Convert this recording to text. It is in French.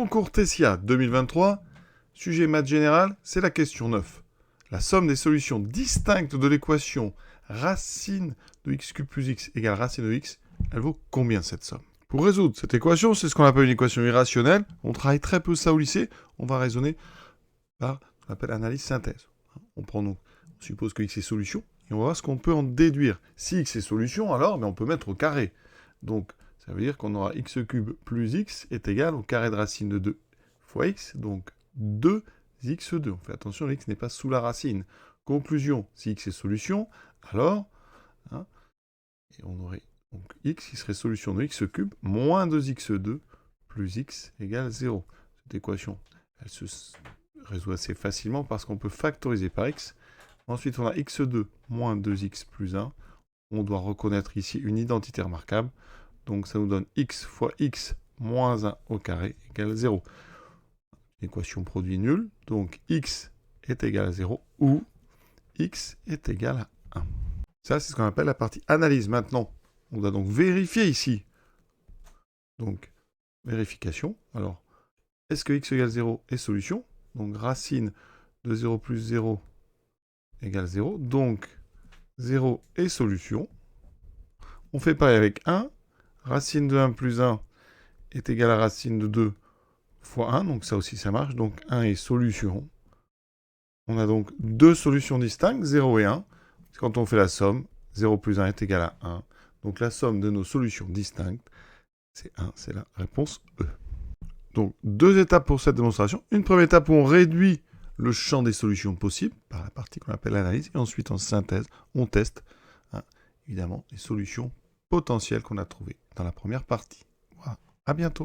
Concours Tessia 2023, sujet maths général, c'est la question 9. La somme des solutions distinctes de l'équation racine de x cube plus x égale racine de x, elle vaut combien cette somme? Pour résoudre cette équation, c'est ce qu'on appelle une équation irrationnelle. On travaille très peu ça au lycée. On va raisonner par ce qu'on appelle analyse synthèse. On suppose que x est solution et on va voir ce qu'on peut en déduire. Si x est solution, alors on peut mettre au carré. Donc, ça veut dire qu'on aura x cube plus x est égal au carré de racine de 2 fois x, donc 2x2. On fait attention, x n'est pas sous la racine. Conclusion, si x est solution, alors, et on aurait donc x qui serait solution de x cube moins 2x2 plus x égale 0. Cette équation, elle se résout assez facilement parce qu'on peut factoriser par x. Ensuite, on a x2 moins 2x plus 1. On doit reconnaître ici une identité remarquable. Donc, ça nous donne x fois x moins 1 au carré égale 0. L'équation produit nulle. Donc, x est égal à 0 ou x est égal à 1. Ça, c'est ce qu'on appelle la partie analyse. Maintenant, on doit donc vérifier ici. Donc, vérification. Alors, est-ce que x égale 0 est solution? Donc, racine de 0 plus 0 égale 0. Donc, 0 est solution. On fait pareil avec 1. Racine de 1 plus 1 est égal à racine de 2 fois 1. Donc, ça aussi, ça marche. Donc, 1 est solution. On a donc deux solutions distinctes, 0 et 1. Quand on fait la somme, 0 plus 1 est égal à 1. Donc, la somme de nos solutions distinctes, c'est 1. C'est la réponse E. Donc, deux étapes pour cette démonstration. Une première étape où on réduit le champ des solutions possibles par la partie qu'on appelle l'analyse. Et ensuite, en synthèse, on teste, évidemment, les solutions potentielles qu'on a trouvées dans la première partie. Voilà. À bientôt.